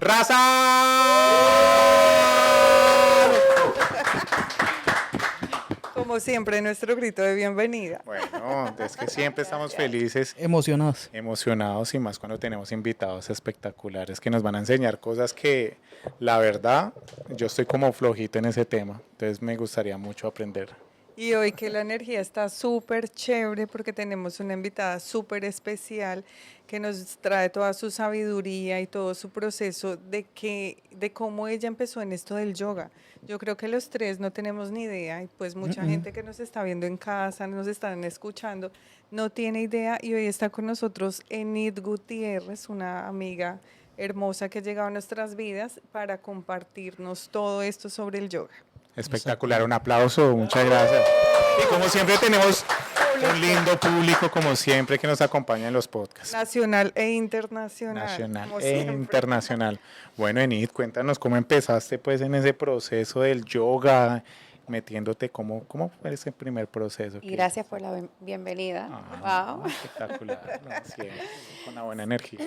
¡Raza! Como siempre, nuestro grito de bienvenida. Bueno, es que siempre estamos felices, emocionados y más cuando tenemos invitados espectaculares que nos van a enseñar cosas que, la verdad, yo estoy como flojito en ese tema, entonces me gustaría mucho aprender. Y hoy que la energía está súper chévere porque tenemos una invitada súper especial que nos trae toda su sabiduría y todo su proceso de cómo ella empezó en esto del yoga. Yo creo que los tres no tenemos ni idea y pues mucha gente que nos está viendo en casa, nos están escuchando, no tiene idea y hoy está con nosotros Enid Gutiérrez, una amiga hermosa que ha llegado a nuestras vidas para compartirnos todo esto sobre el yoga. Espectacular, un aplauso, muchas gracias. Y como siempre tenemos un lindo público, como siempre, que nos acompaña en los podcasts. Nacional e internacional. Nacional como e siempre. internacional. Bueno, Enid, cuéntanos cómo empezaste pues en ese proceso del yoga, metiéndote, ¿cómo fue ese primer proceso? Y gracias por la bienvenida. Wow. Espectacular, ¿no? Siempre, con una buena energía.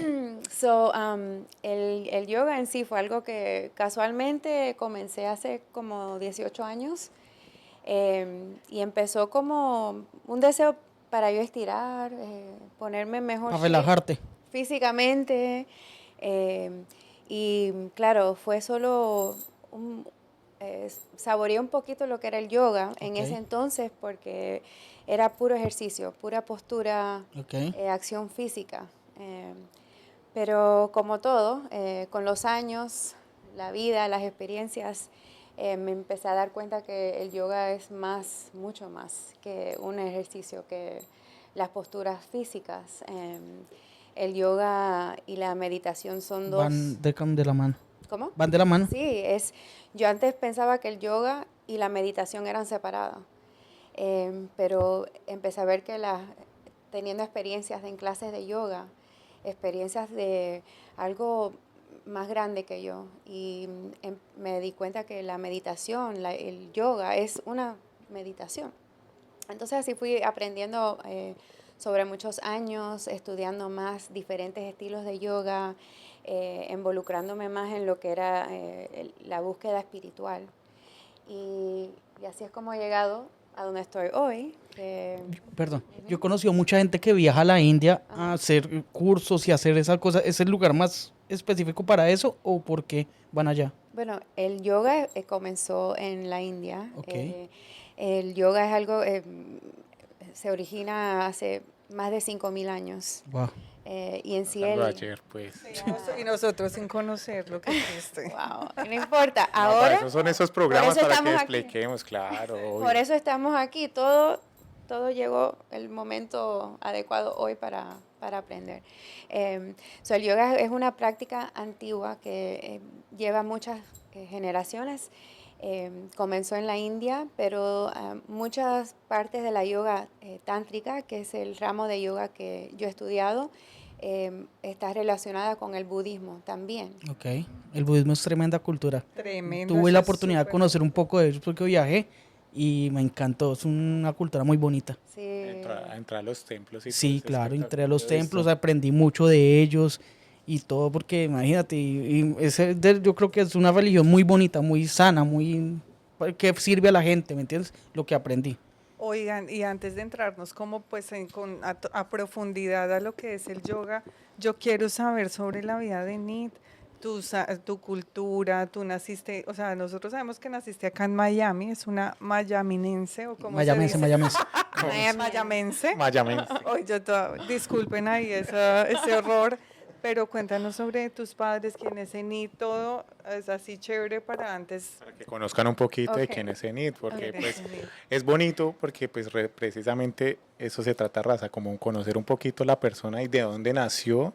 El yoga en sí fue algo que casualmente comencé hace como 18 años y empezó como un deseo para yo estirar, ponerme mejor Para relajarte. físicamente y claro, fue solo saboreé un poquito lo que era el yoga en ese entonces porque era puro ejercicio, pura postura, acción física. Pero como todo, con los años, la vida, las experiencias, me empecé a dar cuenta que el yoga es mucho más que un ejercicio, que las posturas físicas. El yoga y la meditación son dos... Van de la mano. ¿Cómo? Van de la mano. Sí, yo antes pensaba que el yoga y la meditación eran separadas, pero empecé a ver que teniendo experiencias en clases de yoga, experiencias de algo más grande que yo, y me di cuenta que la meditación, el yoga es una meditación. Entonces así fui aprendiendo sobre muchos años, estudiando más diferentes estilos de yoga, involucrándome más en lo que era la búsqueda espiritual. Y así es como he llegado a donde estoy hoy. Perdón, yo he conocido mucha gente que viaja a la India a hacer cursos y hacer esas cosas. ¿Es el lugar más específico para eso o por qué van allá? Bueno, el yoga comenzó en la India. Okay. El yoga es algo, se origina hace más de 5.000 años. Wow. Y en sí Ayer, pues. Y nosotros sin conocerlo, que triste. Wow, no importa. No, Ahora, esos son esos programas por eso para que estamos aquí. expliquemos, claro. Por obvio. eso estamos aquí. Todo llegó el momento adecuado hoy para aprender. El yoga es una práctica antigua que lleva muchas generaciones. Comenzó en la India, pero muchas partes de la yoga tántrica, que es el ramo de yoga que yo he estudiado, está relacionada con el budismo también. Ok, el budismo es tremenda cultura. Tremendo. Tuve la oportunidad de conocer un poco de ellos porque viajé y me encantó. Es una cultura muy bonita. Sí. Entrar a los templos y Sí, todo ese claro, entré a los espectáculo, templos, ¿visto? aprendí mucho de ellos y todo porque imagínate, yo creo que es una religión muy bonita, muy sana, muy que sirve a la gente, ¿me entiendes? Lo que aprendí. Oigan, y antes de entrarnos como pues a profundidad a lo que es el yoga, yo quiero saber sobre la vida de Enid, tu cultura, tú naciste, o sea, nosotros sabemos que naciste acá en Miami, es una mayaminense o como Mayaменse, se dice. mayamense. Mayamense. Mayamense. Oye, disculpen ahí ese horror, pero cuéntanos sobre tus padres, quién es Enid, todo es así chévere para antes. Para que conozcan un poquito de Ok. quién es Enid, porque Ok. pues es bonito, porque pues precisamente eso se trata, raza, como conocer un poquito la persona y de dónde nació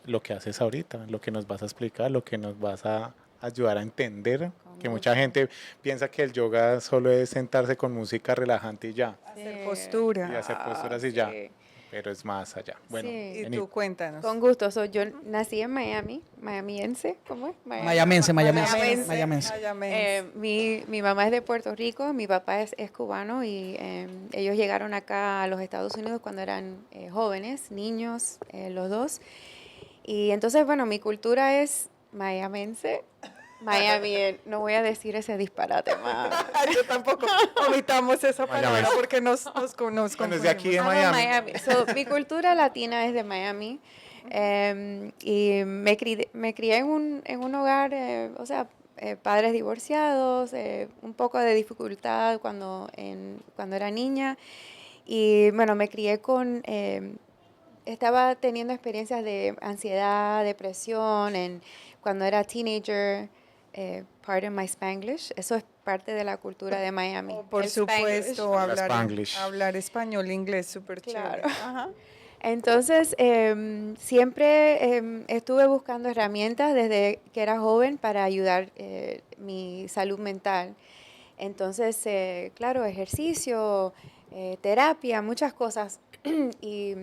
lo que haces ahorita, lo que nos vas a explicar, lo que nos vas a ayudar a entender, que mucha gente piensa que el yoga solo es sentarse con música relajante y ya, Hacer y postura. hacer posturas y ya, Sí. pero es más allá. Bueno, Sí. Y Enid, tú cuéntanos. Con gusto. Yo nací en Miami, mayamiense, ¿cómo es? Mayamense. Mayamense. Mi mamá es de Puerto Rico, mi papá es cubano y ellos llegaron acá a los Estados Unidos cuando eran jóvenes, niños, los dos. Y entonces, bueno, mi cultura es miamense. Miami, no voy a decir ese disparate más. Yo tampoco. Omitamos esa palabra Miami. porque nos Bueno, es de confundimos. aquí de Amo Miami. So, mi cultura latina es de Miami. Y me crié en un hogar, o sea, padres divorciados, un poco de dificultad cuando era niña. Y bueno, me crié estaba teniendo experiencias de ansiedad, depresión, cuando era teenager. Pardon my Spanglish, eso es parte de la cultura de Miami. Oh, por el Spanglish. supuesto, Habla Spanglish. hablar español, inglés, súper Claro. chévere. Ajá. Entonces, siempre estuve buscando herramientas desde que era joven para ayudar mi salud mental. Entonces, claro, ejercicio, terapia, muchas cosas. Y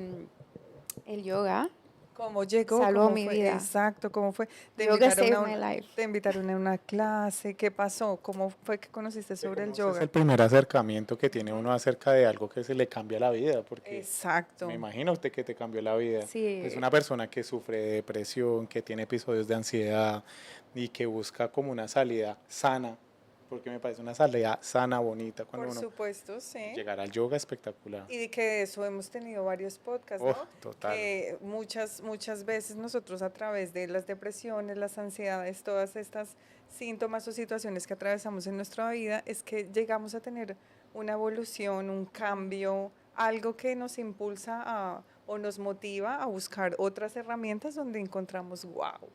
el yoga ¿Cómo llegó? salvó ¿Cómo mi fue? vida. Exacto, ¿cómo fue? Yoga saved my life. Te invitaron a una clase, ¿qué pasó? ¿Cómo fue que conociste sobre el Es el yoga? primer acercamiento que tiene uno acerca de algo que se le cambia la vida, porque Exacto. me imagino usted que te cambió la vida. Sí. Es una persona que sufre de depresión, que tiene episodios de ansiedad y que busca como una salida sana, porque me parece una salida sana, bonita, cuando Por uno supuesto, sí. llegar al yoga espectacular. Y de que de eso hemos tenido varios podcasts, Oh, ¿no? total. Que muchas veces nosotros a través de las depresiones, las ansiedades, todas estas síntomas o situaciones que atravesamos en nuestra vida, es que llegamos a tener una evolución, un cambio, algo que nos impulsa o nos motiva a buscar otras herramientas donde encontramos, wow,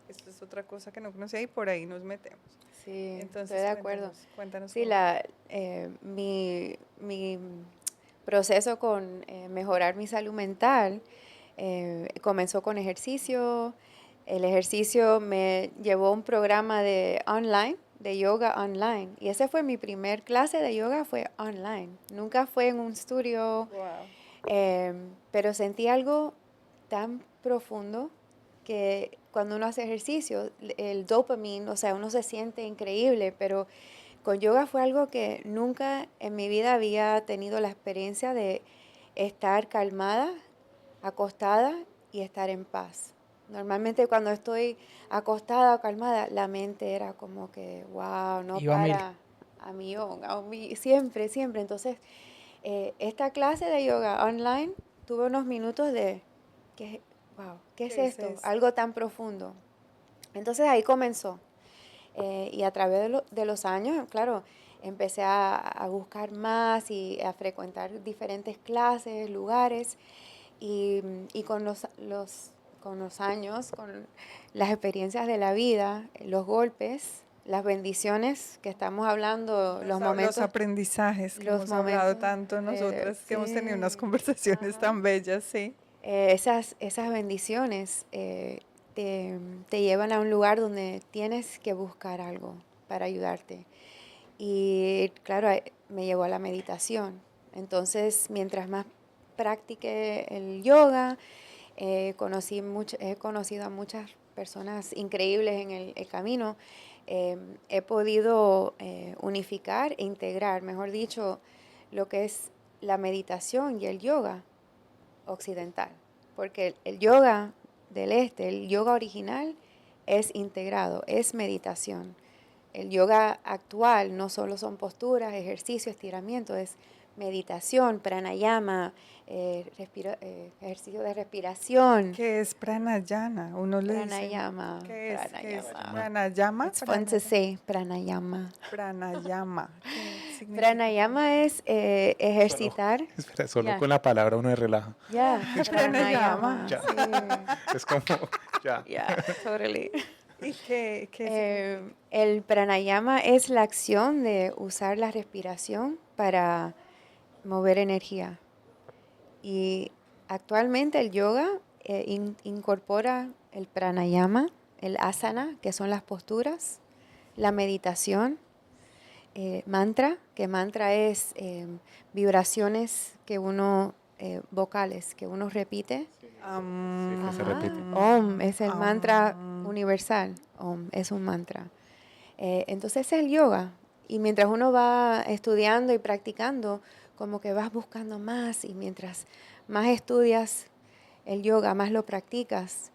esto es otra cosa que no conocía y por ahí nos metemos. Sí, Entonces, estoy de acuerdo. Cuéntanos Sí, mi proceso con mejorar mi salud mental comenzó con ejercicio. El ejercicio me llevó a un programa de yoga online. Y ese fue mi primer clase de yoga, fue online. Nunca fue en un estudio, pero sentí algo tan profundo que cuando uno hace ejercicio, el dopamine, o sea, uno se siente increíble, pero con yoga fue algo que nunca en mi vida había tenido la experiencia de estar calmada, acostada y estar en paz. Normalmente cuando estoy acostada o calmada, la mente era como que, wow, no Iba a mil. para siempre, siempre. Entonces, esta clase de yoga online tuve unos minutos de, wow, ¿qué es esto? Algo tan profundo. Entonces ahí comenzó. Y a través de los años, claro, empecé a buscar más y a frecuentar diferentes clases, lugares. Y con los años, con las experiencias de la vida, los golpes, las bendiciones que estamos hablando, los momentos. Los aprendizajes que los hemos hablado momentos, tanto nosotras, que hemos tenido unas sí, conversaciones ajá. tan bellas, sí. Esas bendiciones te llevan a un lugar donde tienes que buscar algo para ayudarte. Y claro, me llevó a la meditación. Entonces, mientras más practiqué el yoga, he conocido a muchas personas increíbles en el camino. He podido unificar e integrar, mejor dicho, lo que es la meditación y el yoga occidental, porque el yoga del este, el yoga original es integrado, es meditación. El yoga actual no solo son posturas, ejercicio, estiramiento, es meditación, pranayama, ejercicio de respiración. ¿Qué es pranayama? Uno le Pranayama. dice, ¿qué es? ¿Qué es? Pranayama. Pranayama. It's fun to say, pranayama. Pranayama. ¿Qué significa? Pranayama es ejercitar. Espera, solo Ya. con la palabra uno se relaja. Ya, Pranayama. Ya. sí. Es como, ya. Yeah, totally. ¿Y qué significa? El pranayama es la acción de usar la respiración para mover energía. Y actualmente el yoga incorpora el pranayama, el asana, que son las posturas, la meditación, mantra, que mantra es vibraciones que vocales, que uno repite. Sí, que se repite. Om es el mantra universal. Om es un mantra. Entonces es el yoga. Y mientras uno va estudiando y practicando, como que vas buscando más. Y mientras más estudias el yoga, más lo practicas,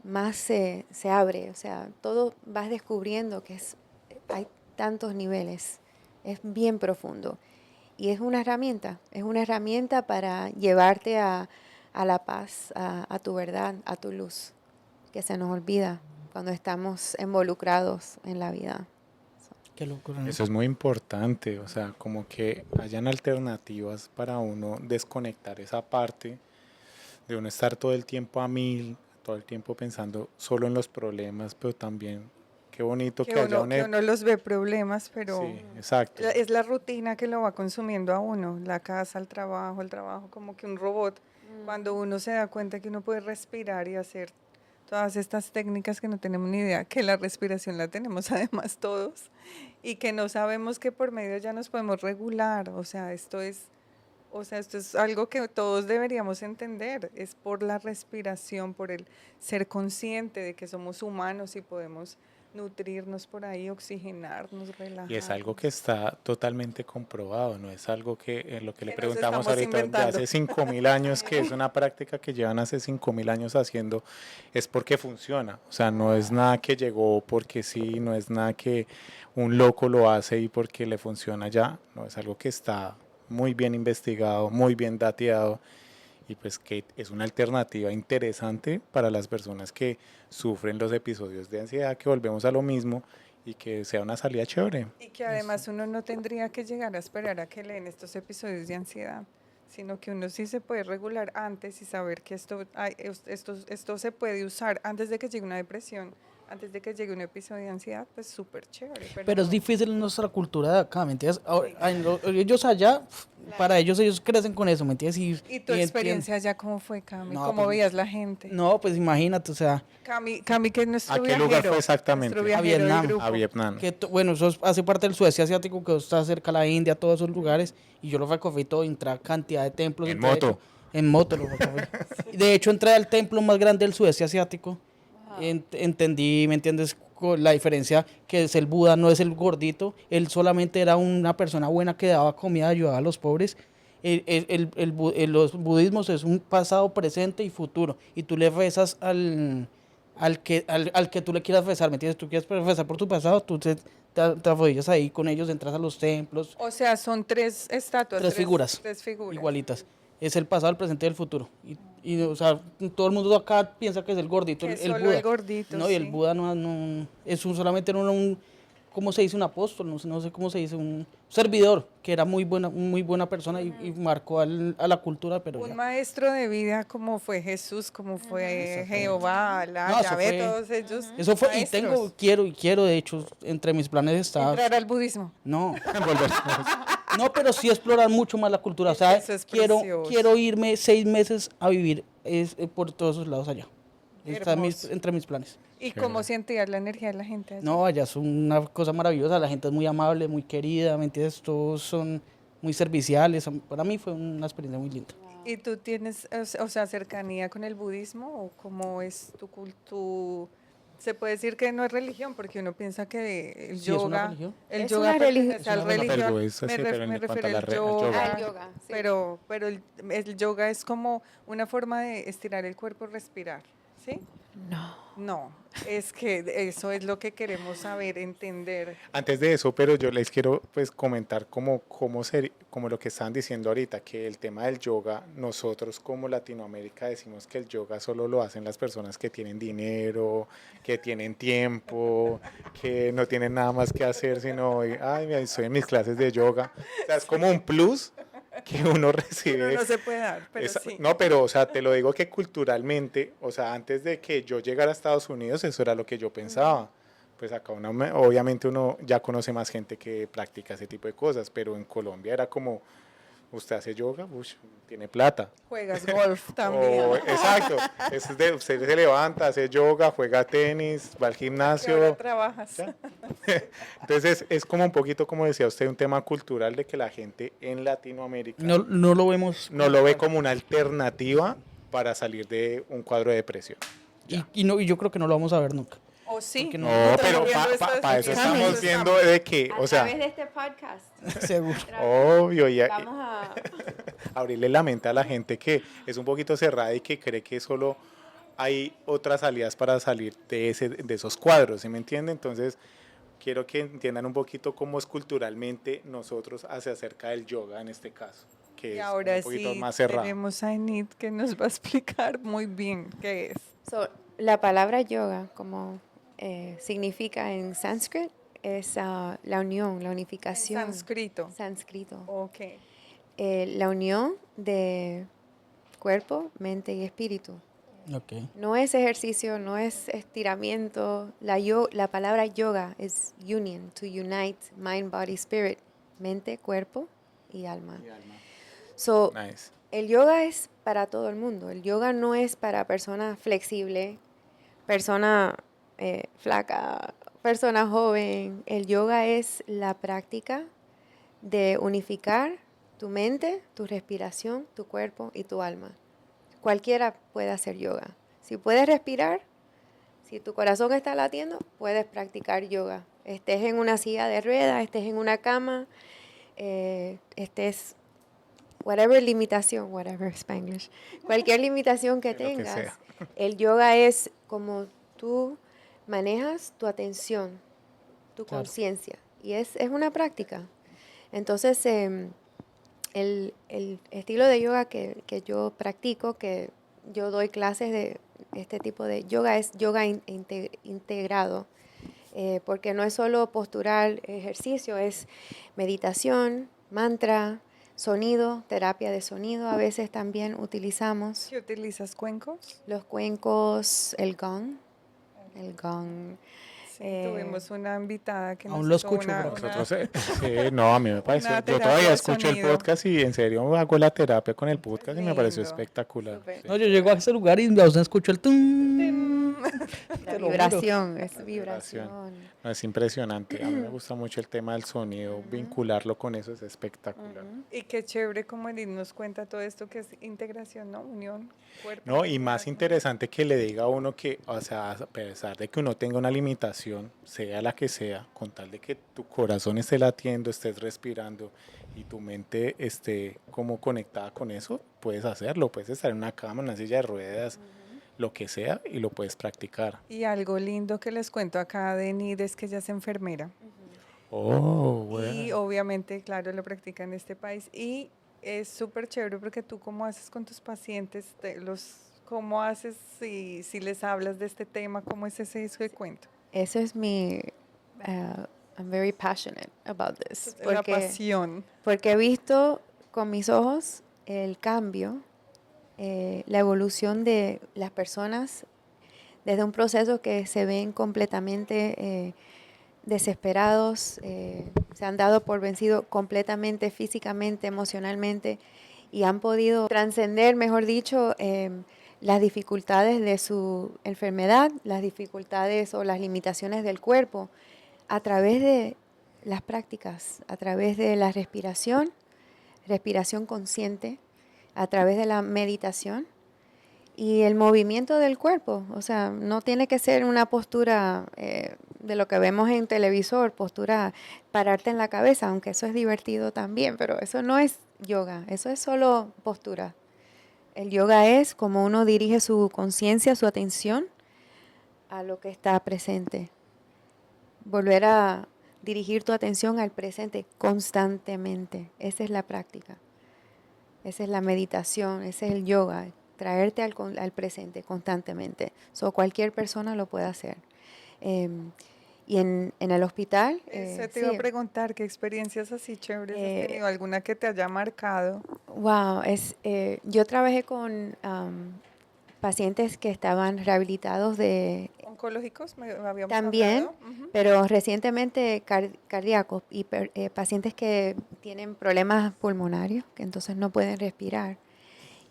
más se abre. O sea, todo vas descubriendo que hay tantos niveles, es bien profundo. Y es una herramienta para llevarte a la paz, a tu verdad, a tu luz, que se nos olvida cuando estamos involucrados en la vida. Qué locura, ¿no? Eso es muy importante, o sea, como que hayan alternativas para uno desconectar esa parte de uno estar todo el tiempo a mil, todo el tiempo pensando solo en los problemas, pero también qué bonito que haya que uno los ve problemas, pero Sí, exacto. es la rutina que lo va consumiendo a uno, la casa, el trabajo, como que un robot. Cuando uno se da cuenta que uno puede respirar y hacer todas estas técnicas que no tenemos ni idea, que la respiración la tenemos además todos y que no sabemos que por medio ya nos podemos regular, esto es algo que todos deberíamos entender, es por la respiración, por el ser consciente de que somos humanos y podemos nutrirnos por ahí, oxigenarnos, Y es algo que relajarnos. está totalmente comprobado, no es algo que lo que le Que nos preguntamos estamos ahorita de inventando. hace 5.000 años, que es una práctica que llevan hace 5.000 años haciendo, es porque funciona. O sea, no es nada que llegó porque sí, no es nada que un loco lo hace y porque le funciona ya, no, es algo que está muy bien investigado, muy bien dateado y pues que es una alternativa interesante para las personas que sufren los episodios de ansiedad, que volvemos a lo mismo y que sea una salida chévere. Y que además uno no tendría que llegar a esperar a que leen estos episodios de ansiedad, sino que uno sí se puede regular antes y saber que esto se puede usar antes de que llegue una depresión, antes de que llegue un episodio de ansiedad, pues súper chévere. Pero es difícil en nuestra cultura de acá, ¿me entiendes? Ellos allá, para ellos crecen con eso, ¿me entiendes? ¿Y tu experiencia allá cómo fue, Cami? No, ¿Cómo pues, veías la gente? no, pues imagínate, o sea, Cami, que es nuestro ¿A qué viajero. lugar fue exactamente? Nuestro viajero del Vietnam. grupo. A Vietnam. que bueno, eso hace parte del sudeste asiático, que está cerca de la India, todos esos lugares, y yo lo recorrí todo, entré a cantidad de templos. En entré, de moto. hecho, en moto lo recorrí. De hecho, entré al templo más grande del sudeste asiático, entendí, ¿me entiendes? La diferencia que es el Buda, no es el gordito, él solamente era una persona buena que daba comida, ayudaba a los pobres. Los budismos es un pasado, presente y futuro, y tú le rezas al que tú le quieras rezar, ¿me entiendes? Tú quieres rezar por tu pasado, te arrodillas ahí con ellos, entras a los templos, O sea, son tres estatuas. tres figuras, Tres figuras. igualitas. Es el pasado, el presente y el futuro. O sea, todo el mundo acá piensa que es el gordito, Que el solo Buda. el gordito, No, y el sí. Buda es solamente ¿cómo se dice? Un apóstol, no sé cómo se dice, un servidor, que era muy buena persona y marcó a la cultura, pero Un ya. maestro de vida como fue Jesús, como fue Jehová, Alá, No, eso Yahvé, fue- todos ellos. Eso fue, maestros. quiero, de hecho, entre mis planes está, Entrar al budismo. no, Volver. no, pero sí explorar mucho más la cultura, o sea, Eso es precioso. quiero irme 6 meses a vivir por todos esos lados allá. Está Hermoso. entre mis planes. ¿Y cómo sentías la energía de la gente allá? No, allá es una cosa maravillosa, la gente es muy amable, muy querida, ¿me entiendes? Todos son muy serviciales. Para mí fue una experiencia muy linda. ¿Y tú tienes, o sea, cercanía con el budismo o cómo es tu cultura? Se puede decir que no es religión porque uno piensa que el Sí, es una yoga, religión. el Es yoga una religión. pertenece al Es una religión. religión. Pero eso sí, pero en Me cuanto a refiero la al al yoga. Al yoga, sí. pero el yoga es como una forma de estirar el cuerpo, respirar, ¿sí? No, es que eso es lo que queremos saber, entender. Antes de eso, pero yo les quiero pues comentar como lo que estaban diciendo ahorita, que el tema del yoga, nosotros como Latinoamérica decimos que el yoga solo lo hacen las personas que tienen dinero, que tienen tiempo, que no tienen nada más que hacer, sino, ay, mira, estoy en mis clases de yoga. O sea, es como un plus que uno recibe. Pero no se puede dar, pero sí. No, pero, o sea, te lo digo que culturalmente, o sea, antes de que yo llegara a Estados Unidos, eso era lo que yo pensaba. Pues acá obviamente uno ya conoce más gente que practica ese tipo de cosas, pero en Colombia era como, usted hace yoga, ush, tiene plata. Juegas golf también. Exacto, usted se levanta, hace yoga, juega tenis, va al ¿Qué hora gimnasio. trabajas? ¿Ya? Entonces es como un poquito, como decía usted, un tema cultural de que la gente en Latinoamérica No lo vemos. no lo ve como una alternativa para salir de un cuadro de depresión. Y yo creo que no lo vamos a ver nunca. ¿O sí? Porque No, Estamos pero viendo esto para desde eso aquí. estamos viendo de que, A o sea, través de este podcast. Seguro. obvio, y Vamos a... abrirle la mente a la gente que es un poquito cerrada y que cree que solo hay otras salidas para salir de esos cuadros, ¿sí me entiende? Entonces, quiero que entiendan un poquito cómo es culturalmente nosotros hacia acerca del yoga en este caso, Y que es un ahora poquito sí más cerrado. tenemos a Enid que nos va a explicar muy bien qué es. So, la palabra yoga, como significa en sánscrito, es la unión, la unificación. Sánscrito. Sánscrito. Ok. La unión de cuerpo, mente y espíritu. Ok. No es ejercicio, no es estiramiento. La palabra yoga es union, to unite mind, body, spirit, mente, cuerpo y alma. So, Nice. el yoga es para todo el mundo. El yoga no es para persona flexible, persona flaca, persona joven. El yoga es la práctica de unificar tu mente, tu respiración, tu cuerpo y tu alma. Cualquiera puede hacer yoga. Si puedes respirar, si tu corazón está latiendo, puedes practicar yoga. Estés en una silla de ruedas, estés en una cama, estés, whatever limitación, whatever Spanglish, cualquier limitación que De lo que tengas, sea. el yoga es como tú manejas tu atención, tu Claro. conciencia. Y es una práctica. Entonces, el estilo de yoga que yo practico, que yo doy clases de este tipo de yoga, es yoga integrado, porque no es solo postural, ejercicio, es meditación, mantra, sonido, terapia de sonido. A veces también utilizamos ¿Qué utilizas, cuencos? los cuencos, el gong. El gong. Sí, tuvimos una invitada que Aún nos lo hizo escucho, una, pero Nosotros, sí, no, a mí me pareció, una yo terapia todavía de escucho el sonido. podcast y en serio hago la terapia con el podcast y me pareció Lindo. espectacular. Súper. Sí. No, yo llego a ese lugar y aún escucho el tum. La Te lo juro. vibración, es La vibración. vibración. No, es impresionante. A mí me gusta mucho el tema del sonido, vincularlo con eso es espectacular. Y qué chévere como Enid nos cuenta todo esto que es integración, ¿no? Unión, cuerpo. No, y mente, más alma. interesante que le diga a uno que, o sea, a pesar de que uno tenga una limitación, sea la que sea, con tal de que tu corazón esté latiendo, estés respirando y tu mente esté como conectada con eso, puedes hacerlo. Puedes estar en una cama, en una silla de ruedas, lo que sea, y lo puedes practicar. Y algo lindo que les cuento acá de Enid es que ella es enfermera. Oh, Y bueno. obviamente, claro, lo practica en este país. Y es súper chévere porque tú cómo haces con tus pacientes, cómo haces si les hablas de este tema, cómo es ese cuento. Eso es I'm very passionate about this. La pasión. Porque he visto con mis ojos el cambio, la evolución de las personas desde un proceso que se ven completamente desesperados, se han dado por vencido completamente físicamente, emocionalmente y han podido trascender, mejor dicho, las dificultades de su enfermedad, las dificultades o las limitaciones del cuerpo a través de las prácticas, a través de la respiración, respiración consciente, a través de la meditación y el movimiento del cuerpo. O sea, no tiene que ser una postura de lo que vemos en televisor, postura pararte en la cabeza, aunque eso es divertido también, pero eso no es yoga, eso es solo postura. El yoga es como uno dirige su conciencia, su atención a lo que está presente. Volver a dirigir tu atención al presente constantemente. Esa es la práctica. Esa es la meditación, ese es el yoga, traerte al presente constantemente. Cualquier persona lo puede hacer. Y en el hospital, Eso te iba a preguntar, ¿qué experiencias así chéveres has tenido? ¿Alguna que te haya marcado? wow, yo trabajé con pacientes que estaban rehabilitados de ¿Oncológicos? Me habíamos también, hablado. Ujú. pero recientemente cardíacos y pacientes que tienen problemas pulmonarios, que entonces no pueden respirar.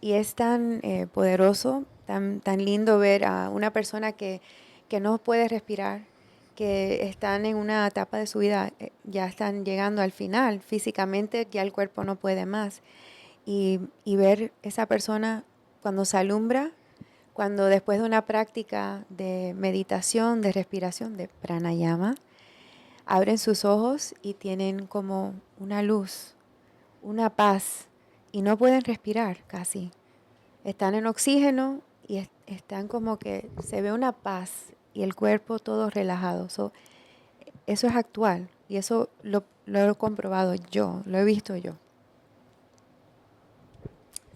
Y es tan poderoso, tan lindo ver a una persona que no puede respirar, que están en una etapa de su vida, ya están llegando al final, físicamente ya el cuerpo no puede más. Y ver esa persona cuando se alumbra, cuando después de una práctica de meditación, de respiración, de pranayama, abren sus ojos y tienen como una luz, una paz, y no pueden respirar casi. Están en oxígeno y están como que se ve una paz y el cuerpo todo relajado. Eso es actual y eso lo he comprobado yo, lo he visto yo.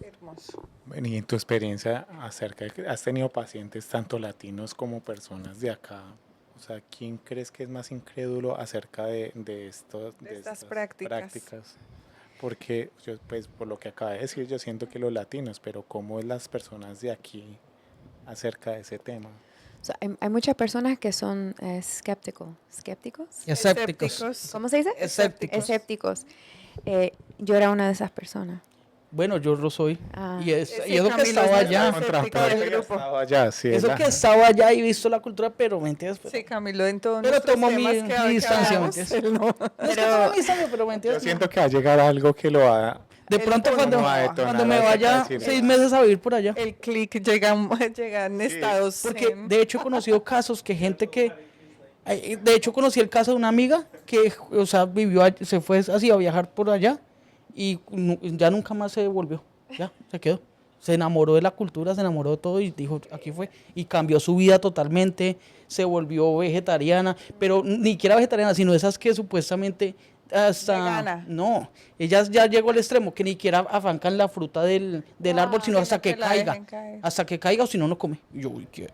Hermoso. Bueno, y en tu experiencia acerca de que has tenido pacientes tanto latinos como personas de acá, o sea, ¿quién crees que es más incrédulo acerca de Estas estas prácticas. Porque yo, pues, por lo que acaba de decir, yo siento que los latinos, pero ¿cómo es las personas de aquí acerca de ese tema? Hay muchas personas que son escépticos. Escépticos. ¿Cómo se dice? Escépticos. Escépticos. Yo era una de esas personas. Bueno, yo lo soy. Ah. Y Ese eso que Camilo estaba es allá. nuestro escéptico del grupo. Estaba allá, sí, Eso la- que estaba allá y visto la cultura, pero ¿me entiendes? Sí, Camilo, en todos Pero nuestros tomo mi temas que distancia, ¿me hablamos, entiendes? él no. No es que Pero- tomo mi distancia, pero ¿me Yo entiendes? siento que va a llegar algo que lo va a... De El pronto punto cuando, va a detonar cuando me acerca de vaya decirle, 6 meses a vivir por allá. El clic llega en estados. Porque de hecho he conocido casos que gente que... De hecho conocí el caso de una amiga que, o sea, se fue así a viajar por allá y ya nunca más se volvió. Ya, se quedó. Se enamoró de la cultura, se enamoró de todo y dijo, aquí fue. Y cambió su vida totalmente, se volvió vegetariana, pero ni siquiera vegetariana, sino esas que supuestamente hasta... Vegana. No, ellas ya llegó al extremo que ni siquiera afancan la fruta del árbol, sino sino hasta que que la caiga. dejen caer. Hasta que caiga o si no, no come. Y yo, uy, qué...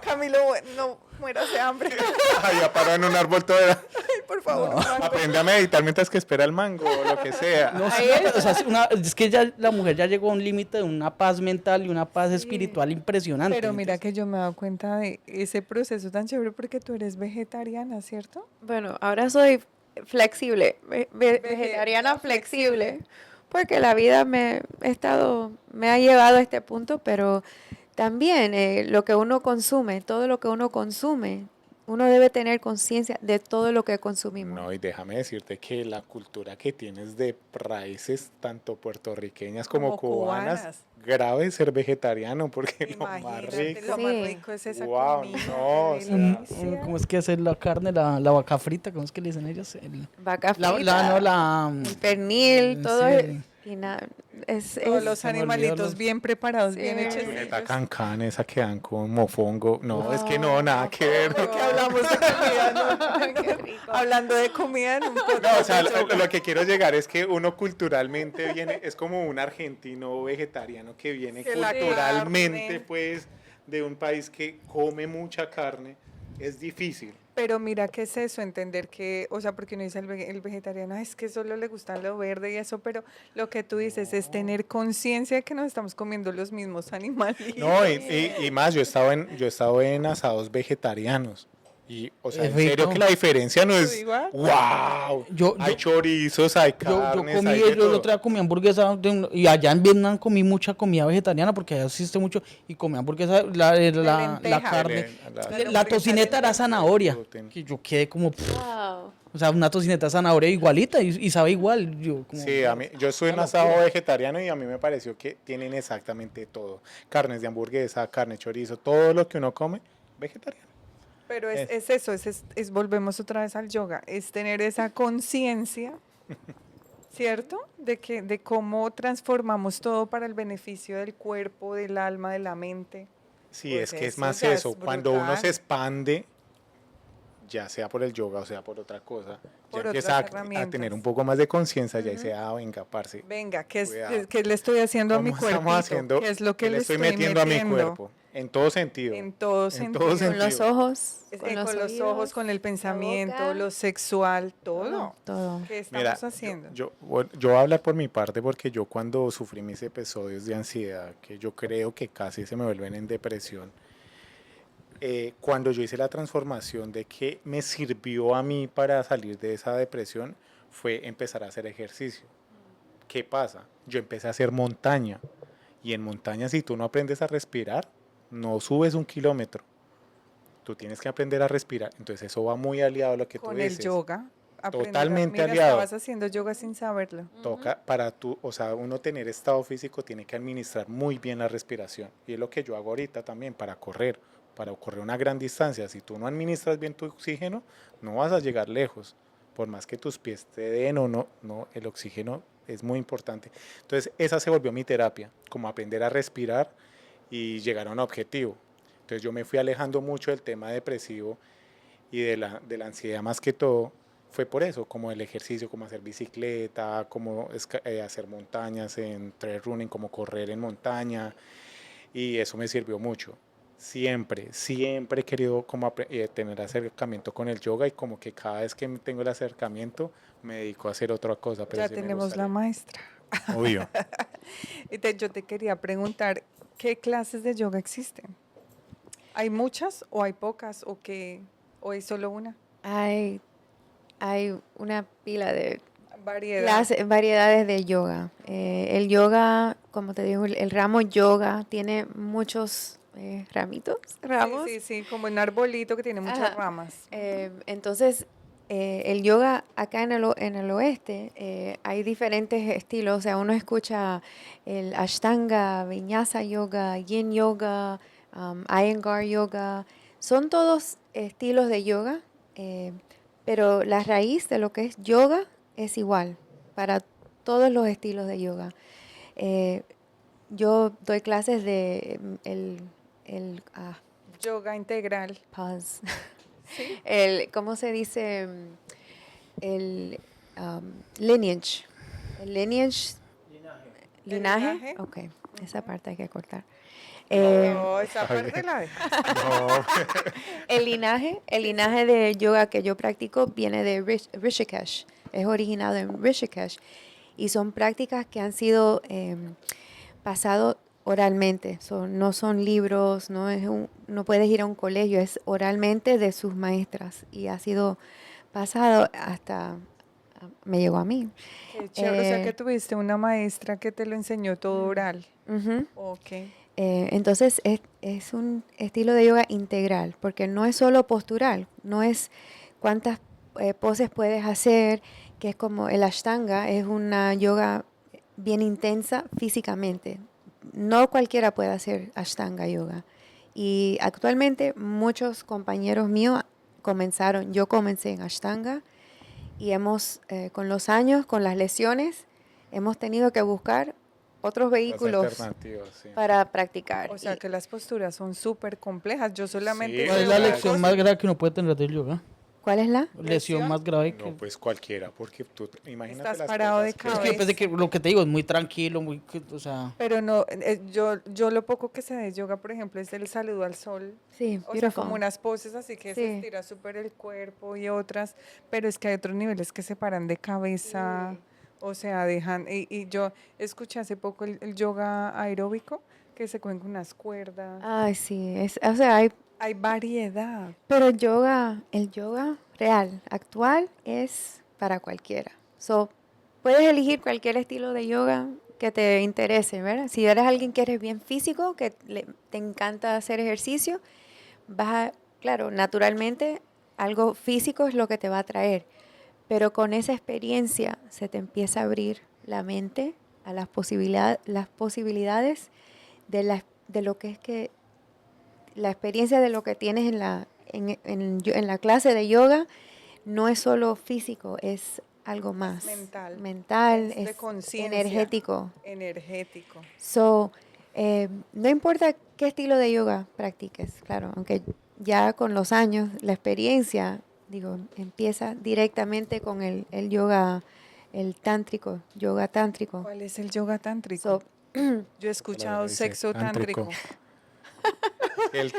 Camilo, no mueras de hambre. Ay, ya paró en un árbol todo. Por favor, no. Aprende a meditar mientras que espera el mango o lo que sea. No, sí, o sea, es que ya la mujer ya llegó a un límite de una paz mental y una paz espiritual impresionante. Pero mira Entonces, que yo me he dado cuenta de ese proceso tan chévere porque tú eres vegetariana, ¿cierto? Bueno, ahora soy flexible, vegetariana flexible, porque la vida me ha llevado a este punto, pero también lo que uno consume, todo lo que uno consume, uno debe tener conciencia de todo lo que consumimos. No, y déjame decirte que la cultura que tienes de raíces tanto puertorriqueñas como Como cubanas, cubanas. grave es ser vegetariano porque lo más Imagínate, rico. lo más Sí. rico es esa Guau, comida. no, qué o sea, delicia. ¿cómo es que hacer la carne, la vaca frita? ¿Cómo es que le dicen ellos? Vaca La, frita, no, la... el pernil, todo sí. y nada, Todos los se me olvidó animalitos los- bien preparados, bien Sí. hechos. Esa cancán, esa que dan con mofongo. No, es que no, nada que ver. Porque hablamos de comida, ¿no? Qué rico. Hablando de comida en un No, podcast o sea, de yoga. lo que quiero llegar es que uno culturalmente viene, es como un argentino vegetariano que viene Que la culturalmente, carne. pues, de un país que come mucha carne. Es difícil. Pero mira, ¿qué es eso? Entender que, o sea, porque uno dice el vegetariano, "Ay, es que solo le gusta lo verde y eso, pero lo que tú dices es tener conciencia de que nos estamos comiendo los mismos animales. No, y más, yo he estado en asados vegetarianos. Y, o sea, Es en serio rico. que la diferencia no es, igual? wow, Yo- hay yo- chorizos, hay Yo carnes, comí, hay de yo el todo. otro día comí hamburguesa y allá en Vietnam comí mucha comida vegetariana porque allá existe mucho y comí hamburguesa, la lenteja. carne. La- La tocineta era zanahoria. Gluten. Que yo quedé como, pff, Wow. o sea, una tocineta de zanahoria igualita y sabe igual. Yo, como, Sí, yo estoy en una asado locura. vegetariano y a mí me pareció que tienen exactamente todo. Carnes de hamburguesa, carne chorizo, todo lo que uno come, vegetariano. Pero es eso, volvemos otra vez al yoga, es tener esa conciencia, ¿cierto? De cómo transformamos todo para el beneficio del cuerpo, del alma, de la mente. Sí, Pues es que es eso más ya es eso. Cuando uno brutal. se expande, ya sea por el yoga o sea por otra cosa, Por ya empieza otras a tener herramientas. un poco más de conciencia, ya dice, venga, parce, Venga, Cuidado. ¿qué le estoy haciendo a mi ¿cómo cuerpo? estamos haciendo? ¿Qué es lo que le estoy metiendo a mi metiendo? cuerpo? En todo sentido. En todo En sentido. todo Con los sentido. ojos, Con los oídos, ojos, con el la pensamiento, boca, lo sexual, todo. todo. ¿Qué estamos Mira, haciendo? bueno, yo voy a hablar por mi parte porque yo cuando sufrí mis episodios de ansiedad, que yo creo que casi se me vuelven en depresión, cuando yo hice la transformación de qué me sirvió a mí para salir de esa depresión, fue empezar a hacer ejercicio. ¿Qué pasa? Yo empecé a hacer montaña y en montaña si tú no aprendes a respirar, no subes 1 kilómetro. Tú tienes que aprender a respirar. Entonces eso va muy aliado a lo que tú Con el dices. yoga. Totalmente mira, aliado. estabas haciendo yoga sin saberlo. Toca para tú, o sea, uno tener estado físico tiene que administrar muy bien la respiración. Y es lo que yo hago ahorita también para correr una gran distancia. Si tú no administras bien tu oxígeno, no vas a llegar lejos. Por más que tus pies te den o no, el oxígeno es muy importante. Entonces esa se volvió mi terapia, como aprender a respirar y llegar a un objetivo. Entonces yo me fui alejando mucho del tema depresivo y de la ansiedad más que todo, fue por eso, como el ejercicio, como hacer bicicleta, como hacer montañas en trail running, como correr en montaña, y eso me sirvió mucho. Siempre, siempre he querido como tener acercamiento con el yoga y como que cada vez que tengo el acercamiento me dedico a hacer otra cosa, pero Ya sí me tenemos la gustaría. maestra. Obvio. Yo te quería preguntar, ¿qué clases de yoga existen? ¿Hay muchas o hay pocas o hay solo una? Hay, hay una pila de Variedad. variedades de yoga. El yoga, como te digo, el ramo yoga tiene muchos ramitos, ramos. Sí, sí, sí, como un arbolito que tiene muchas Ajá. ramas. Entonces, el yoga acá en el oeste hay diferentes estilos. O sea, uno escucha el Ashtanga, Vinyasa Yoga, Yin Yoga, Iyengar Yoga. Son todos estilos de yoga, eh, pero la raíz de lo que es yoga es igual para todos los estilos de yoga. Eh, yo doy clases de el Yoga integral. pause. Sí. ¿Cómo se dice? El lineage. El lineage. Linaje. linaje. Ok, esa parte hay que cortar. Eh, No, esa parte la dejaste. No. el linaje de yoga que yo practico viene de Rishikesh. Es originado en Rishikesh. Y son prácticas que han sido pasado oralmente. No son libros, no puedes ir a un colegio, es oralmente de sus maestras. Y ha sido pasado hasta, me llegó a mí. Qué chévere. O sea que Eh, tuviste una maestra que te lo enseñó todo oral. Ujú. Ok. Entonces es un estilo de yoga integral, porque no es solo postural, no es cuántas poses puedes hacer, que es como el Ashtanga, es una yoga bien intensa físicamente. No cualquiera puede hacer Ashtanga yoga. Y actualmente muchos compañeros míos comenzaron, yo comencé en Ashtanga y con los años, con las lesiones, hemos tenido que buscar otros Las vehículos alternativas, sí. para practicar. O sea que las posturas son súper complejas. Yo solamente Sí, ¿Cuál sé es la una lección cosa. más grave que uno puede tener del yoga? ¿Cuál es la? Lesión más grave que... No, pues cualquiera, porque tú imagínate Estás las parado de cosas Es que desde que cabeza. lo que te digo es muy tranquilo, muy, o sea, Pero no, yo lo poco que sé de yoga, por ejemplo, es el saludo al sol. Sí, O sea, como beautiful. unas poses así que se Sí. estira súper el cuerpo y otras, pero es que hay otros niveles que se paran de cabeza, o sea, dejan, y yo escuché hace poco el yoga aeróbico, que se cogen con unas cuerdas. Ay, sí, o sea, Hay variedad. pero el yoga real, actual, es para cualquiera. So, puedes elegir cualquier estilo de yoga que te interese, ¿verdad? Si eres alguien que eres bien físico, que te encanta hacer ejercicio, claro, naturalmente algo físico es lo que te va a atraer, pero con esa experiencia se te empieza a abrir la mente a las posibilidades de lo que es que la experiencia de lo que tienes en la clase de yoga no es solo físico, es algo más. Mental. Mental, Es de es conciencia. energético. Energético. So, no importa qué estilo de yoga practiques, claro, aunque ya con los años la experiencia, digo, empieza directamente con el yoga, el tántrico, yoga tántrico. ¿Cuál es el yoga tántrico? So, Yo he escuchado dice sexo tántrico. El-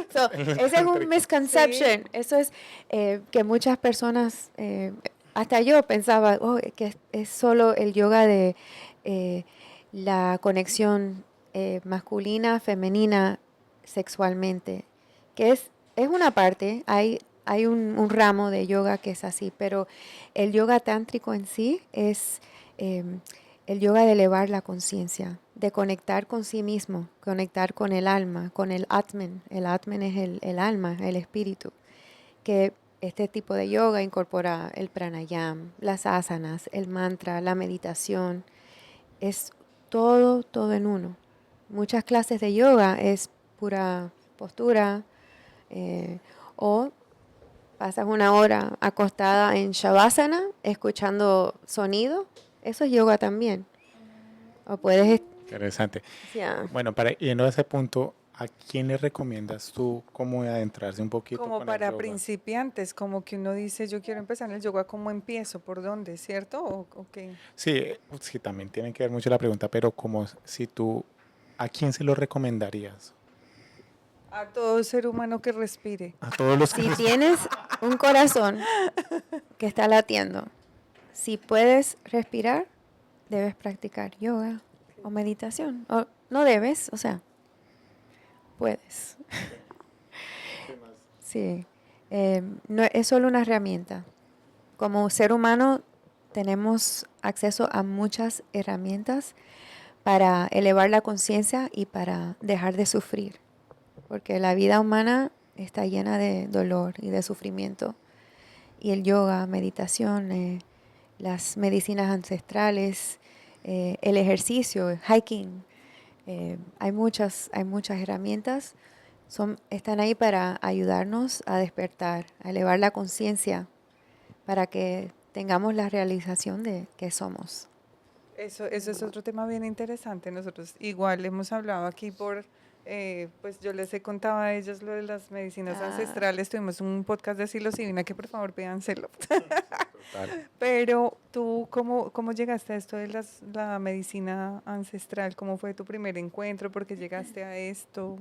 ese es un misconception. Eso es que muchas personas, hasta yo pensaba, oh, que es solo el yoga de la conexión masculina, femenina, sexualmente, que es una parte, hay un ramo de yoga que es así, pero el yoga tántrico en sí es el yoga de elevar la conciencia, de conectar con sí mismo, conectar con el alma, con el Atman. El Atman es el alma, el espíritu. Que este tipo de yoga incorpora el pranayam, las asanas, el mantra, la meditación. Es todo, todo en uno. Muchas clases de yoga es pura postura o pasas una hora acostada en shavasana escuchando sonido. Eso es yoga también. O puedes, Interesante. ya. Bueno, para yendo a ese punto, ¿a quién le recomiendas tú cómo adentrarse un poquito Como con el para yoga? principiantes, como que uno dice, yo quiero empezar en el yoga, ¿cómo empiezo? ¿Por dónde? ¿Cierto? ¿O qué? Sí, sí, también tiene que ver mucho la pregunta, pero como si tú, ¿a quién se lo recomendarías? A todo ser humano que respire. A todos los que... Si tienes un corazón que está latiendo, si puedes respirar, debes practicar yoga o meditación. O no debes, o sea, puedes. Sí, no, es solo una herramienta. Como ser humano tenemos acceso a muchas herramientas para elevar la conciencia y para dejar de sufrir, porque la vida humana está llena de dolor y de sufrimiento. Y el yoga, meditación, las medicinas ancestrales, el ejercicio, el hiking, hay muchas herramientas, están ahí para ayudarnos a despertar, a elevar la conciencia, para que tengamos la realización de que somos. Eso es otro tema bien interesante. Nosotros igual hemos hablado aquí pues yo les he contado a ellos lo de las medicinas Ah. ancestrales. Tuvimos un podcast de psilocibina que por favor véanselo. Total. Pero tú, ¿cómo llegaste a esto de la medicina ancestral? ¿Cómo fue tu primer encuentro? ¿Por qué llegaste a esto?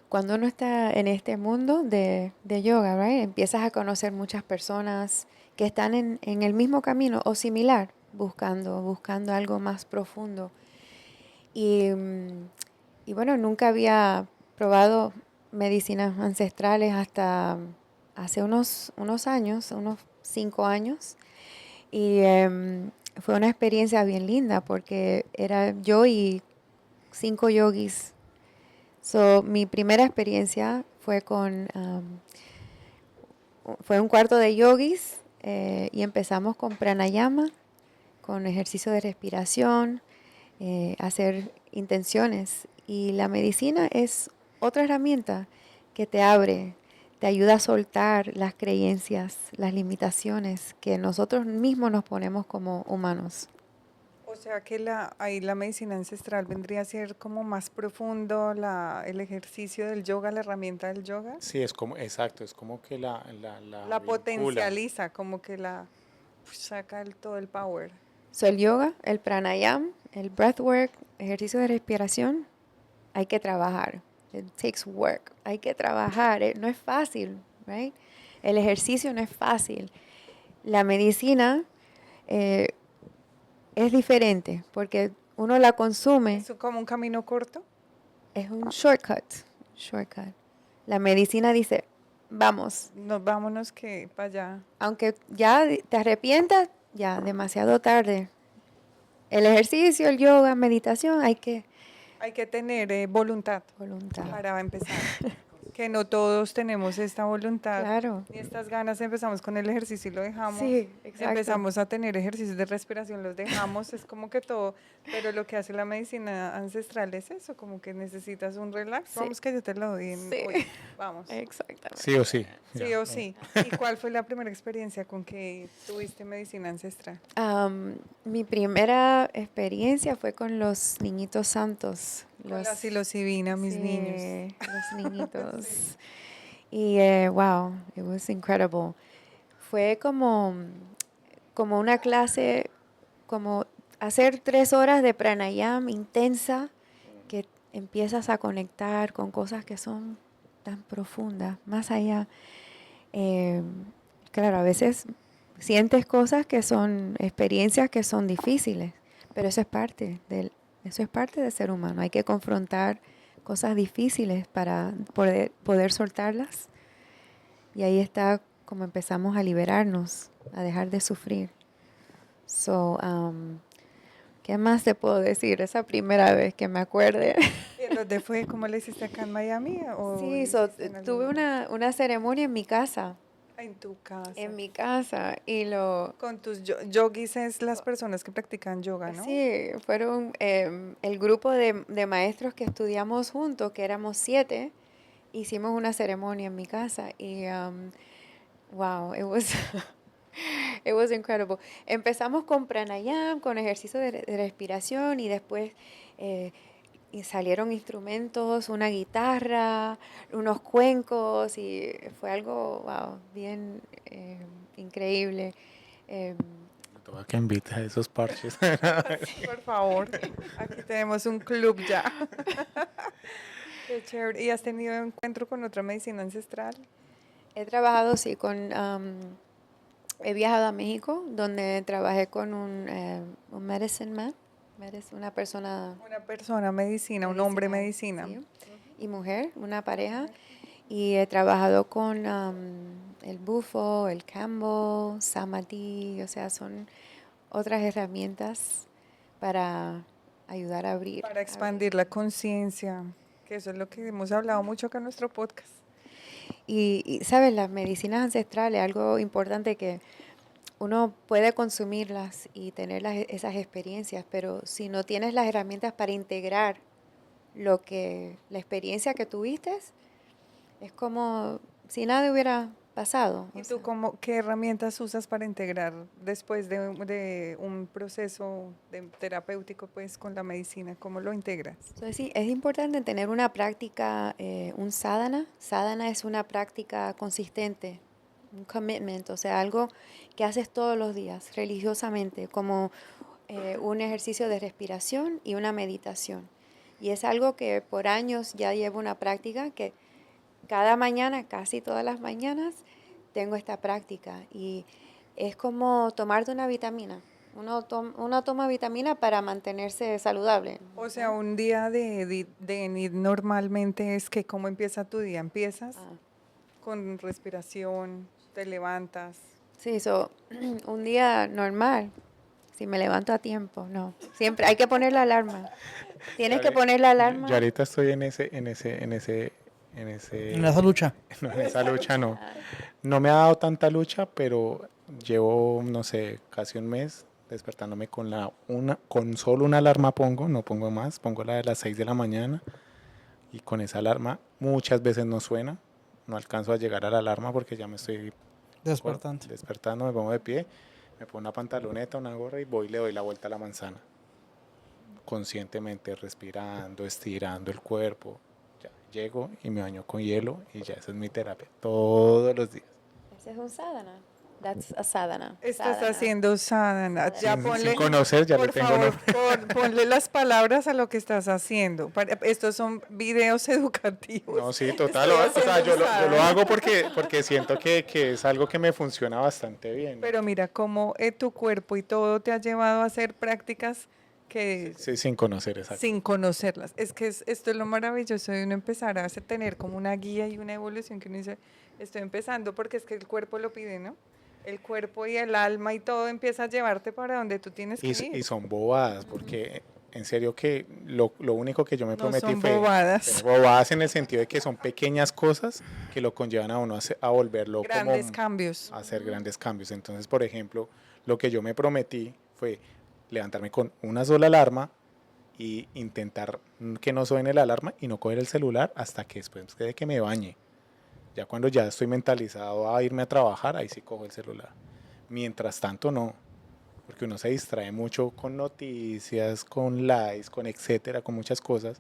Cuando uno está en este mundo de yoga, right, empiezas a conocer muchas personas que están en el mismo camino o similar, buscando algo más profundo. Y, y bueno, nunca había probado medicinas ancestrales hasta hace unos años, unos 5 años. Y fue una experiencia bien linda porque era yo y 5 yogis. So, mi primera experiencia fue fue un cuarto de yogis y empezamos con pranayama, con ejercicio de respiración, hacer intenciones. Y la medicina es otra herramienta que te abre, te ayuda a soltar las creencias, las limitaciones que nosotros mismos nos ponemos como humanos. O sea que ahí la medicina ancestral vendría a ser como más profundo el ejercicio del yoga, la herramienta del yoga. Sí, es como, exacto, es como que La vincula. potencializa, como que saca todo el power. So, el yoga, el pranayama, el breathwork, ejercicio de respiración, hay que trabajar. It takes work. Hay que trabajar. No es fácil, right? El ejercicio no es fácil. La medicina eh, es diferente porque uno la consume, ¿Es como un camino corto? es un shortcut. Shortcut. La medicina dice, vamos, Vámonos que para allá. aunque ya te arrepientas, ya demasiado tarde. El ejercicio, el yoga, meditación, hay que Hay que tener voluntad voluntad. para empezar. Que no todos tenemos esta voluntad Claro. y estas ganas. Empezamos con el ejercicio y lo dejamos. Sí, exacto. Empezamos a tener ejercicios de respiración, los dejamos. Es como que todo. Pero lo que hace la medicina ancestral es eso, como que necesitas un relax. Sí. Vamos que yo te lo doy Sí. hoy. Vamos. Exactamente. Sí o sí. Sí Ya. o sí. ¿Y cuál fue la primera experiencia con que tuviste medicina ancestral? Mi primera experiencia fue con los niñitos santos. Con la psilocibina, mis niños. Sí, los niñitos. Y wow, it was incredible. Fue como una clase, como hacer 3 horas de pranayama intensa, que empiezas a conectar con cosas que son tan profundas, más allá. Eh, claro, a veces sientes cosas que son experiencias que son difíciles, pero eso es parte del ser humano. Hay que confrontar cosas difíciles para poder soltarlas. Y ahí está como empezamos a liberarnos, a dejar de sufrir. So, ¿qué más te puedo decir? Esa primera vez que me acuerde. ¿Y en dónde fue? ¿Cómo le hiciste acá en Miami? ¿O Sí, hiciste en tuve algún- una ceremonia en mi casa. En tu casa. En mi casa. Y lo... Con tus yogis es las personas que practican yoga, ¿no? Sí, fueron el grupo de maestros que estudiamos juntos, que éramos 7, hicimos una ceremonia en mi casa y wow, it was It was incredible. Empezamos con pranayam, con ejercicio de respiración y después y salieron instrumentos, una guitarra, unos cuencos y fue algo, wow, bien increíble. Eh, Toca que invites a esos parches. Por favor, aquí tenemos un club ya. Qué chévere. ¿Y has tenido encuentro con otra medicina ancestral? He trabajado, sí, he viajado a México, donde trabajé con un medicine man, una persona Una persona medicina, un hombre medicina. sí, y mujer, una pareja. Y he trabajado con el bufo, el Campbell, samadhi, o sea, son otras herramientas para ayudar a abrir. Para expandir la conciencia, que eso es lo que hemos hablado mucho acá en nuestro podcast. Y, ¿sabes? Las medicinas ancestrales, algo importante que uno puede consumirlas y tener esas experiencias, pero si no tienes las herramientas para integrar la experiencia que tuviste, es como si nada hubiera pasado. ¿Y tú qué herramientas usas para integrar después de un proceso terapéutico pues con la medicina? ¿Cómo lo integras? Entonces, sí, es importante tener una práctica, un sadhana. Sadhana es una práctica consistente, un commitment, o sea, algo que haces todos los días religiosamente, como un ejercicio de respiración y una meditación. Y es algo que por años ya llevo una práctica que cada mañana, casi todas las mañanas, tengo esta práctica y es como tomarte una vitamina. Uno toma vitamina para mantenerse saludable. O sea, un día de NID normalmente es que ¿cómo empieza tu día? ¿Empiezas con respiración, te levantas? Sí, un día normal, si me levanto a tiempo, no. Siempre hay que poner la alarma. Tienes que poner la alarma. Yo ahorita estoy en esa lucha. no, en esa lucha no. No me ha dado tanta lucha, pero llevo, no sé, casi un mes despertándome con solo una alarma no pongo más, pongo la de las 6 de la mañana y con esa alarma muchas veces no suena, no alcanzo a llegar a la alarma porque ya me estoy despertando, me pongo de pie, me pongo una pantaloneta, una gorra y voy y le doy la vuelta a la manzana. Conscientemente respirando, estirando el cuerpo. Ya llego y me baño con hielo y ya esa es mi terapia todos los días. Ese es un sadhana. That's a sadhana. Estás haciendo sadhana. Ya Sin conocer, ya por le tengo favor, nombre. ponle las palabras a lo que estás haciendo. Estos son videos educativos. No, sí, total. Estoy O sea, haciendo yo lo sadhana. hago porque siento que es algo que me funciona bastante bien. Pero mira cómo tu cuerpo y todo te ha llevado a hacer prácticas que Sí, sin conocer, exacto. sin conocerlas. Es que esto es lo maravilloso de uno empezar a tener como una guía y una evolución que uno dice, estoy empezando porque es que el cuerpo lo pide, ¿no? El cuerpo y el alma y todo empieza a llevarte para donde tú tienes que ir. Y son bobadas, porque en serio que lo único que yo me No prometí son fue bobadas. bobadas en el sentido de que son pequeñas cosas que lo conllevan a uno a volverlo Grandes como cambios. a hacer grandes cambios. Entonces, por ejemplo, lo que yo me prometí fue levantarme con una sola alarma y intentar que no suene la alarma y no coger el celular hasta que después de que me bañe. Ya cuando ya estoy mentalizado a irme a trabajar, ahí sí cojo el celular. Mientras tanto no, porque uno se distrae mucho con noticias, con likes, con etcétera, con muchas cosas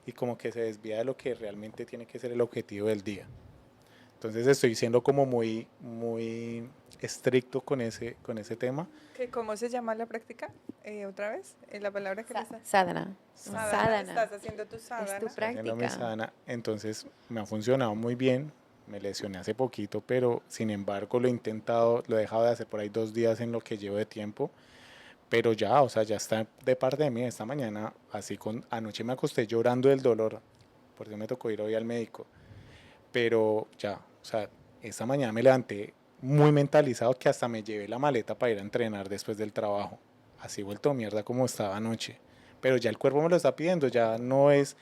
y como que se desvía de lo que realmente tiene que ser el objetivo del día. Entonces estoy siendo como muy estricto con ese tema. ¿Cómo se llama la práctica? ¿Otra vez? ¿La palabra que Sadhana. Sadhana. Estás haciendo tu sadhana. Es tu Estoy haciendo mi práctica. sadhana. Entonces me ha funcionado muy bien. Me lesioné hace poquito, pero sin embargo lo he intentado, lo he dejado de hacer por ahí 2 días en lo que llevo de tiempo. Pero ya, o sea, ya está de parte de mí esta mañana. Anoche me acosté llorando del dolor. Por eso me tocó ir hoy al médico. Pero ya, o sea, esta mañana me levanté muy mentalizado que hasta me llevé la maleta para ir a entrenar después del trabajo. Así vuelto mierda como estaba anoche. Pero ya el cuerpo me lo está pidiendo, ya no es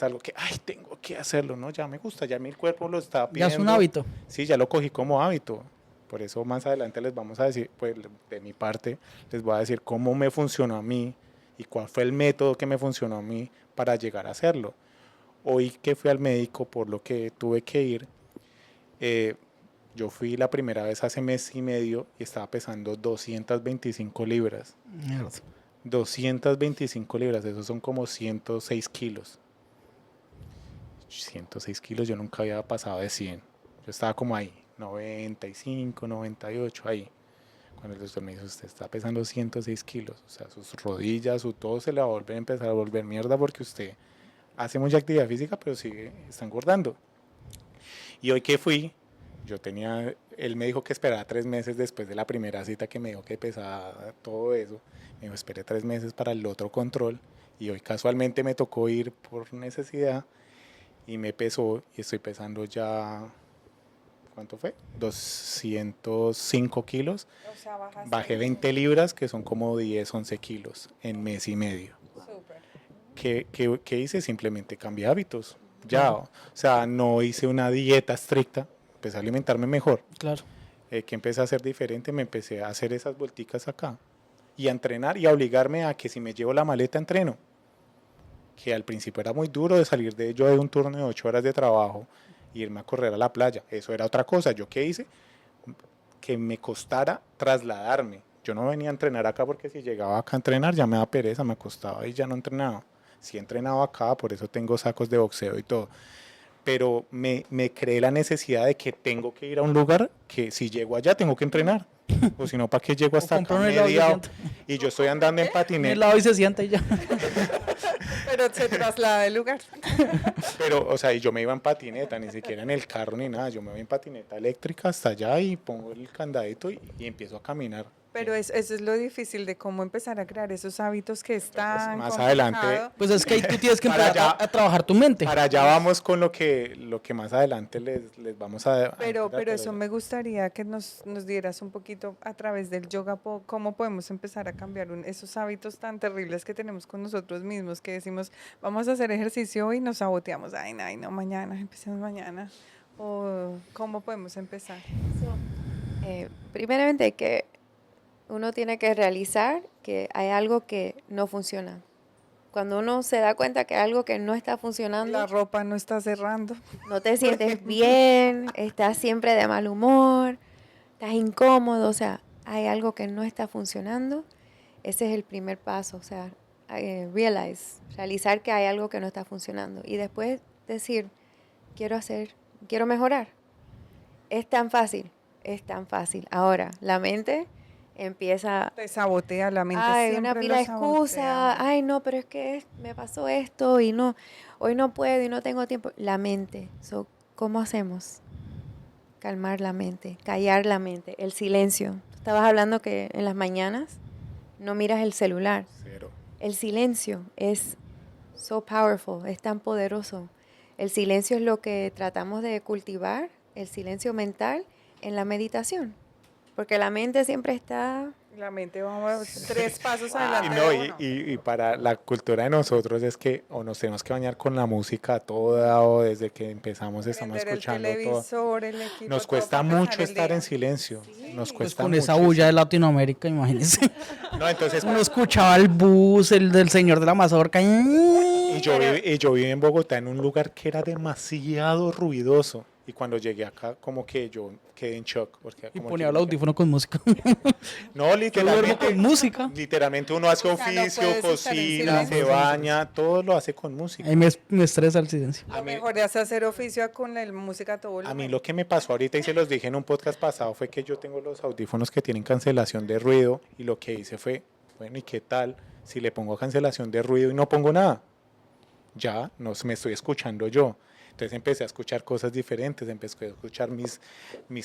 algo que, ay, tengo que hacerlo, no, ya me gusta, ya mi cuerpo lo está Ya pidiendo. es un hábito. Sí, ya lo cogí como hábito. Por eso más adelante les vamos a decir, pues de mi parte, les voy a decir cómo me funcionó a mí y cuál fue el método que me funcionó a mí para llegar a hacerlo. Hoy que fui al médico, por lo que tuve que ir, Yo fui la primera vez hace mes y medio y estaba pesando 225 libras. Mierda. 225 libras, esos son como 106 kilos. 106 kilos, yo nunca había pasado de 100. Yo estaba como ahí, 95, 98, ahí. Cuando el doctor me dijo, usted está pesando 106 kilos, o sea, sus rodillas, su todo se le va a volver a empezar a volver mierda porque usted hace mucha actividad física, pero está engordando. Y hoy que fui, él me dijo que esperara 3 meses después de la primera cita que me dijo que pesaba todo eso. Me dijo, esperé 3 meses para el otro control y hoy casualmente me tocó ir por necesidad y me pesó y estoy pesando ya, ¿cuánto fue? 205 kilos. O sea, bajaste Bajé 20 libras, que son como 10, 11 kilos en mes y medio. súper. ¿Qué hice? Simplemente cambié hábitos. Ya, o sea, no hice una dieta estricta, empecé a alimentarme mejor. Claro. ¿Qué empecé a hacer diferente? Me empecé a hacer esas vuelticas acá y a entrenar y a obligarme a que si me llevo la maleta entreno. Que al principio era muy duro de salir yo de un turno de 8 horas de trabajo e irme a correr a la playa. Eso era otra cosa. ¿Yo qué hice? Que me costara trasladarme. Yo no venía a entrenar acá porque si llegaba acá a entrenar ya me daba pereza, me acostaba y ya no entrenaba. Sí he entrenado acá, por eso tengo sacos de boxeo y todo. Pero me creé la necesidad de que tengo que ir a un lugar que si llego allá tengo que entrenar. O si no, ¿para qué llego hasta acá comprar un helado y se media sienta. y yo estoy andando en En el patineta? lado y se sienta y ya. Pero se traslada de lugar. Pero, o sea, y yo me iba en patineta, ni siquiera en el carro ni nada. Yo me voy en patineta eléctrica hasta allá y pongo el candadito y empiezo a caminar. Pero eso es lo difícil de cómo empezar a crear esos hábitos que están más adelante, Pues es que ahí tú tienes que Para empezar allá- a trabajar tu mente. Para allá vamos con lo que más adelante les vamos a Pero entregar, eso me gustaría que nos dieras un poquito a través del yoga, cómo podemos empezar a cambiar esos hábitos tan terribles que tenemos con nosotros mismos, que decimos, vamos a hacer ejercicio hoy y nos saboteamos, ay, no, mañana, empecemos mañana. O cómo podemos empezar. Primeramente que uno tiene que realizar que hay algo que no funciona. Cuando uno se da cuenta que hay algo que no está funcionando, La ropa no está cerrando. no te sientes bien, estás siempre de mal humor, estás incómodo, o sea, hay algo que no está funcionando, ese es el primer paso, o sea, realizar que hay algo que no está funcionando y después decir, quiero mejorar. Es tan fácil. Ahora, la mente empieza, Te sabotea la mente. ay, siempre una pila de lo sabotea. excusas, ay, no, pero es que me pasó esto y no, hoy no puedo y no tengo tiempo. La mente, ¿cómo hacemos? Calmar la mente, callar la mente, el silencio. Estabas hablando que en las mañanas no miras el celular. Cero. El silencio es so powerful, es tan poderoso. El silencio es lo que tratamos de cultivar, el silencio mental en la meditación. Porque la mente siempre está... La mente va 3 pasos Y, adelante no, de uno. y para la cultura de nosotros es que o nos tenemos que bañar con la música toda o desde que empezamos estamos Prender el escuchando todo. televisor, el equipo, Nos todo cuesta para empezar mucho el estar día. en silencio. Sí. Nos Pues cuesta con esa muchísimo. bulla de Latinoamérica, imagínense. No, entonces, Uno escuchaba el bus, el del señor de la mazorca. y yo viví en Bogotá en un lugar que era demasiado ruidoso. Y cuando llegué acá, como que yo quedé en shock. Porque Y como ponía que el audífono con música. No, Yo duermo literalmente. con música. Literalmente uno hace O sea, no oficio, puedes estar en cocina, se silencio. baña, todo lo hace con música. Ahí me estresa el silencio. Lo mejor es hacer oficio con la música a todo A mí volumen. lo que me pasó ahorita y se los dije en un podcast pasado fue que yo tengo los audífonos que tienen cancelación de ruido y lo que hice fue, bueno, ¿y qué tal si le pongo cancelación de ruido y no pongo nada? Ya, no me estoy escuchando yo. Entonces empecé a escuchar cosas diferentes, empecé a escuchar mis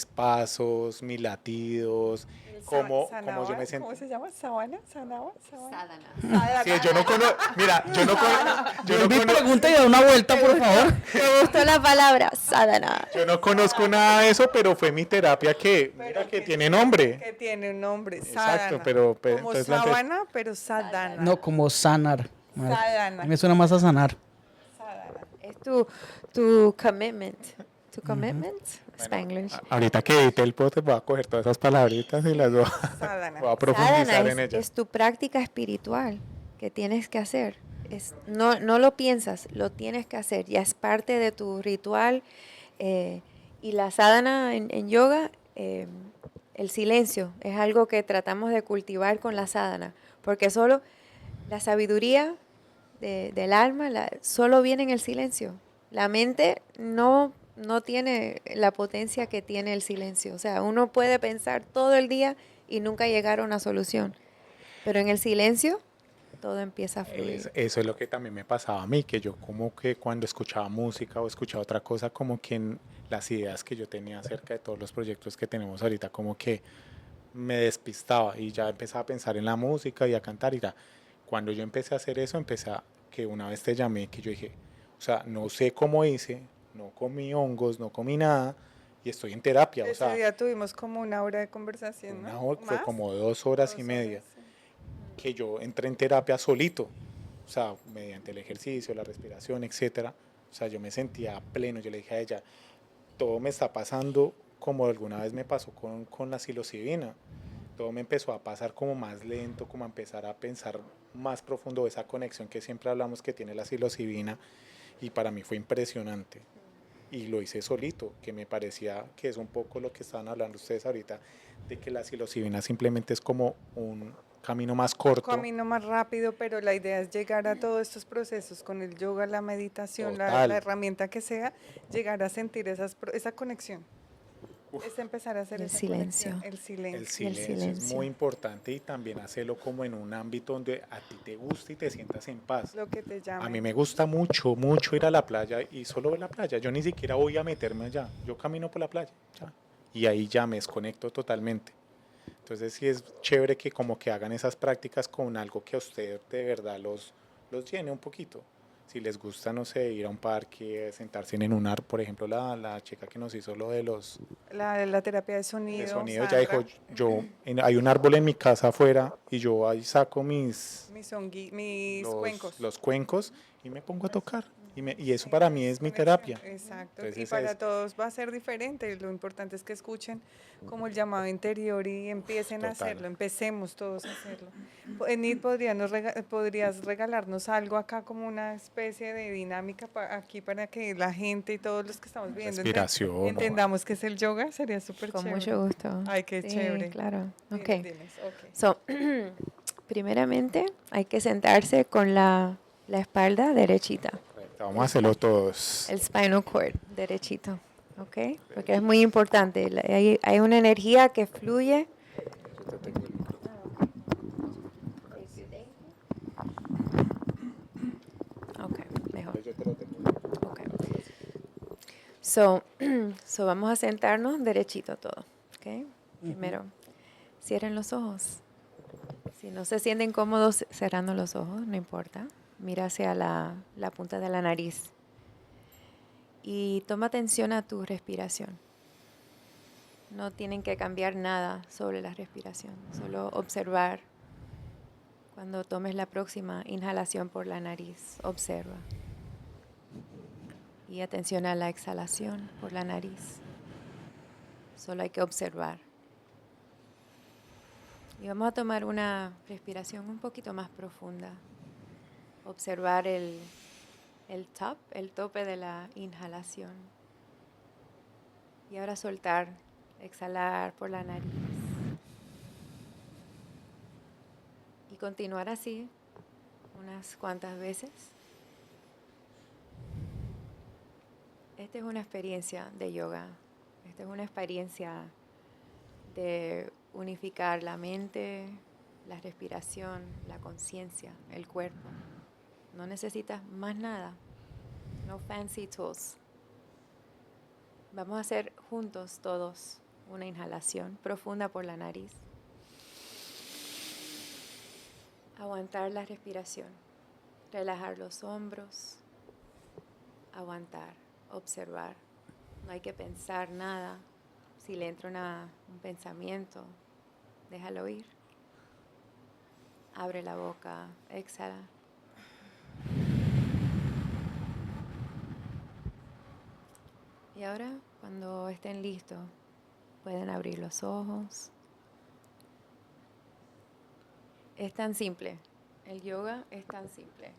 pasos, mis latidos, cómo yo me ¿Cómo sentí. se llama? ¿Sabana? ¿Sanaba? Sadhana. Sí, yo no conozco, mira, yo no Vuelve y conozco. pregunta y da una vuelta, por favor. Me gustó la palabra, sadhana. Yo no conozco nada de eso, pero fue mi terapia que, mira, que tiene nombre. Que tiene un nombre, Exacto, sadhana. pero Como entonces la sábana, pero sadhana. No, como sanar. Madre. Sadhana. A mí me suena más a sanar. Sadhana. Es tu commitment. Tu commitment, Spanglish. Ahorita que edite el podcast voy a coger todas esas palabritas y las voy Sadhana. a profundizar Sadhana en ellas. es tu práctica espiritual que tienes que hacer. No lo piensas, lo tienes que hacer. Ya es parte de tu ritual Y la sadhana en yoga, el silencio, es algo que tratamos de cultivar con la sadhana, porque solo la sabiduría del alma solo viene en el silencio. La mente no tiene la potencia que tiene el silencio. O sea, uno puede pensar todo el día y nunca llegar a una solución, pero en el silencio todo empieza a fluir. Eso es lo que también me pasaba a mí, que yo como que cuando escuchaba música o escuchaba otra cosa, como que las ideas que yo tenía acerca de todos los proyectos que tenemos ahorita, como que me despistaba y ya empezaba a pensar en la música y a cantar y ya. Cuando yo empecé a hacer eso, que una vez te llamé, que yo dije, o sea, no sé cómo hice, no comí hongos, no comí nada y estoy en terapia, o Ese sea, día tuvimos como una hora de conversación, ¿no? fue ¿Más? como 2 horas y 2 media horas, sí. que yo entré en terapia solito, o sea, mediante el ejercicio, la respiración, etcétera. O sea, yo me sentía pleno, yo le dije a ella, todo me está pasando como alguna vez me pasó con la psilocibina. Todo me empezó a pasar como más lento, como a empezar a pensar más profundo esa conexión que siempre hablamos que tiene la psilocibina y para mí fue impresionante. Y lo hice solito, que me parecía que es un poco lo que estaban hablando ustedes ahorita, de que la psilocibina simplemente es como un camino más corto. Camino más rápido, pero la idea es llegar a todos estos procesos con el yoga, la meditación, la Total. herramienta que sea, llegar a sentir esa conexión. Es empezar a hacer El esa conexión, silencio. el El silencio. Y el silencio es muy silencio. importante y también hacerlo como en un ámbito donde a ti te guste y te sientas en paz. Lo que te A mí llame. me gusta mucho, mucho ir a la playa y solo ver la playa. Yo ni siquiera voy a meterme allá. Yo camino por la playa. Ya. Y ahí ya me desconecto totalmente. Entonces sí es chévere que como que hagan esas prácticas con algo que a usted de verdad los llene un poquito. Si les gusta, no sé, ir a un parque, sentarse en un árbol, por ejemplo, la chica que nos hizo lo de los La terapia de de sonido, sonido, ya dijo, Sandra, hay un árbol en mi casa afuera y yo ahí saco mis cuencos. los cuencos y me pongo a tocar. Y eso Sí, para mí es es mi conexión, terapia. exacto. Y Entonces para todos va a ser diferente. Lo importante es que escuchen como el llamado interior y empiecen a total. hacerlo. Empecemos todos a hacerlo. Enid, ¿podrías regalarnos algo acá como una especie de dinámica aquí para que la gente y todos los que estamos viendo Respiración. entendamos qué es el yoga? Sería súper Con chévere. mucho gusto. Ay, qué Sí, chévere. claro. Ok. Dinos, ok. So, primeramente hay que sentarse con la espalda derechita. Vamos a El, hacerlo spi- todos. el spinal cord derechito. ¿Ok? Porque es muy importante. Hay una energía que fluye. Yo te tengo el micrófono. Ok, mejor. Yo te lo tengo. Ok. So, vamos a sentarnos derechito todo. ¿Ok? Primero, cierren los ojos. Si no se sienten cómodos cerrando los ojos, no importa. Mira hacia la punta de la nariz. Y toma atención a tu respiración. No tienen que cambiar nada sobre la respiración, solo observar. Cuando tomes la próxima inhalación por la nariz, observa. Y atención a la exhalación por la nariz. Solo hay que observar. Y vamos a tomar una respiración un poquito más profunda. Observar el tope de la inhalación. Y ahora soltar, exhalar por la nariz. Y continuar así unas cuantas veces. Esta es una experiencia de yoga. Esta es una experiencia de unificar la mente, la respiración, la conciencia, el cuerpo. No necesitas más nada. No fancy tools. Vamos a hacer juntos todos una inhalación profunda por la nariz. Aguantar la respiración. Relajar los hombros. Aguantar. Observar. No hay que pensar nada. Si le entra un pensamiento, déjalo ir. Abre la boca. Exhala. Y ahora, cuando estén listos, pueden abrir los ojos. Es tan simple. El yoga es tan simple.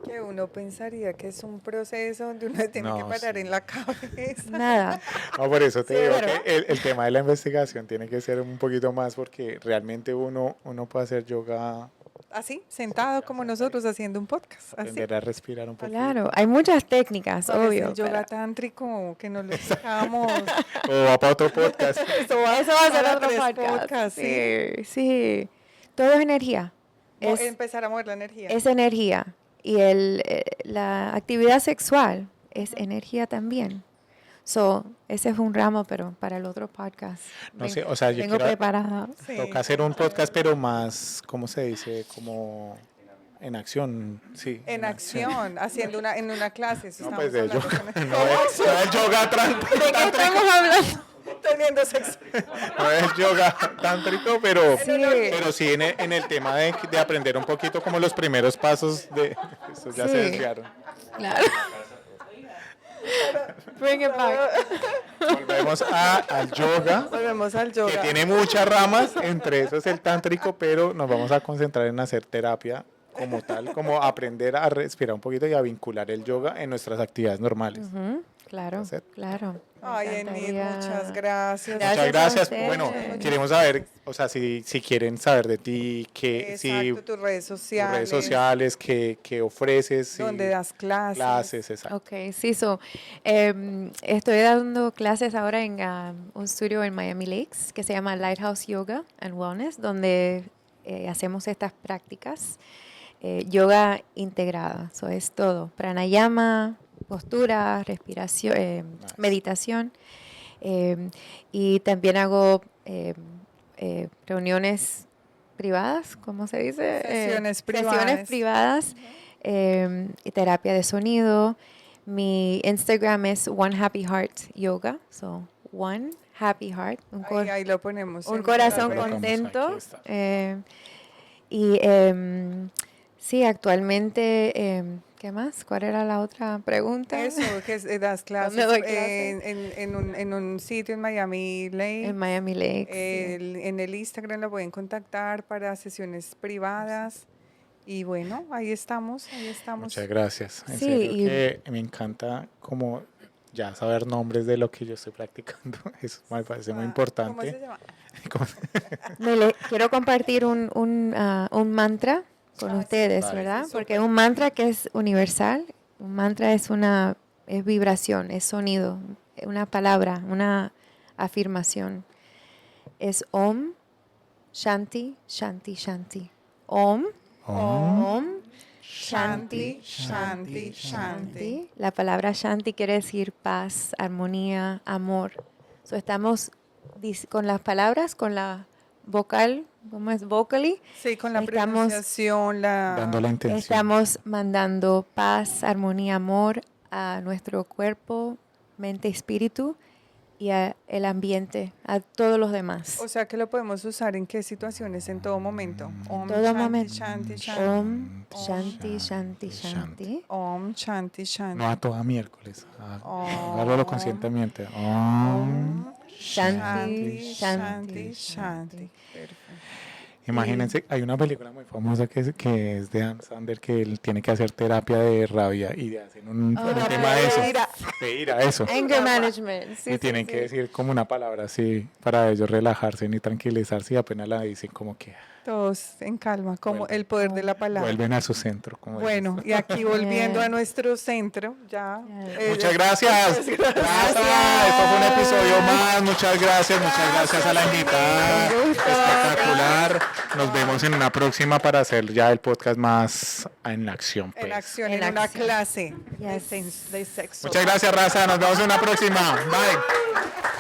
Que uno pensaría que es un proceso donde uno tiene No, que parar sí. en la cabeza. Nada. No, por eso te Sí, digo ¿verdad? que el tema de la investigación tiene que ser un poquito más porque realmente uno puede hacer yoga, Así, sentado como nosotros haciendo un podcast. Así. aprender a respirar un poquito. Claro, hay muchas técnicas, ¿Cuál es obvio. el yoga pero tántrico que nos lo explicamos? O va para otro podcast. Eso Eso va a ser para otro 3 podcast. podcasts, Sí, sí. Todo es energía. Es, Empezar a mover la energía. es energía. Y la actividad sexual es energía también. So, ese es un ramo, pero para el otro podcast. No sé, o sea, yo Vengo quiero preparada. Sí. toca hacer un podcast, pero más, ¿cómo se dice? Como en acción, sí. En acción, haciendo en una clase. Eso No, estamos pues de hablando yoga. con- No es yoga ¿De qué estamos hablando? Teniendo sexo. no es yoga tántrico, pero Sí. pero sí en el tema de aprender un poquito como los primeros pasos de estos ya se Sí. desviaron. Claro. Bring it back. Volvemos al yoga, Volvemos al que yoga. tiene muchas ramas, entre esos el tántrico, pero nos vamos a concentrar en hacer terapia como tal, como aprender a respirar un poquito y a vincular el yoga en nuestras actividades normales. Ujú, claro, Hacer. claro. Me Ay, Enid, encantaría. muchas gracias. Gracias Muchas a gracias. ustedes. Bueno, queremos saber, o sea, si quieren saber de ti, que si Exacto, tus redes tus sociales. redes sociales, que ofreces, si Donde das clases. clases, exacto. Ok, sí, estoy dando clases ahora en un estudio en Miami Lakes que se llama Lighthouse Yoga and Wellness, donde hacemos estas prácticas. Yoga integrada, eso es todo. Pranayama, postura, respiración, meditación. Y también hago reuniones privadas, ¿cómo se dice? Sesiones privadas. Sesiones privadas y terapia de sonido. Mi Instagram es One Happy Heart Yoga, so One Happy Heart, Ahí lo ponemos. un en corazón las redes. contento. Aquí está. Y sí, actualmente, ¿qué más? ¿Cuál era la otra pregunta? Eso, que das clases ¿Dónde doy clases? en un sitio en Miami Lakes. En Miami Lakes. En el Instagram lo pueden contactar para sesiones privadas. Y bueno, ahí estamos. Muchas gracias. En Sí, serio y- que me encanta como ya saber nombres de lo que yo estoy practicando. Eso me parece muy ¿Cómo se importante. llama? Como- Quiero compartir un mantra con ustedes, Vale. ¿verdad? Porque un mantra que es universal, un mantra es vibración, es sonido, una palabra, una afirmación. Es Om Shanti Shanti Shanti. Om Shanti, Shanti, Shanti. La palabra Shanti quiere decir paz, armonía, amor. So, estamos con las palabras, con la vocal, ¿cómo es? Vocally. Sí, con la Estamos pronunciación, dando la intención. Estamos mandando paz, armonía, amor a nuestro cuerpo, mente, espíritu y al ambiente, a todos los demás. O sea que lo podemos usar en qué situaciones, en todo momento. Om Todo Shanti, momento. Shanti, Shanti. Om Shanti Shanti Shanti. Om Shanti, Shanti. No a toda miércoles. Om. Hágalo conscientemente. Om. Shanti, Shanti, Shanti, Shanti. Perfecto. Imagínense, hay una película muy famosa que es de Adam Sandler que él tiene que hacer terapia de rabia y hacen un tema de eso. De ira, eso. Anger management. Sí, Y sí, tienen sí. que decir como una palabra así para ellos relajarse y tranquilizarse y apenas la dicen como que Todos en calma, como Vuelven. el poder de la palabra. vuelven a su centro. Como Bueno, dices. y aquí volviendo Bien. a nuestro centro, ya. Muchas gracias. Raza, esto fue un episodio más. Muchas gracias a la invitada. Espectacular. Nos vemos en una próxima para hacer ya el podcast más en acción. En pues. acción, En en una acción. clase Yes. de sexo. Muchas gracias, Raza. Nos vemos en una próxima. Bye.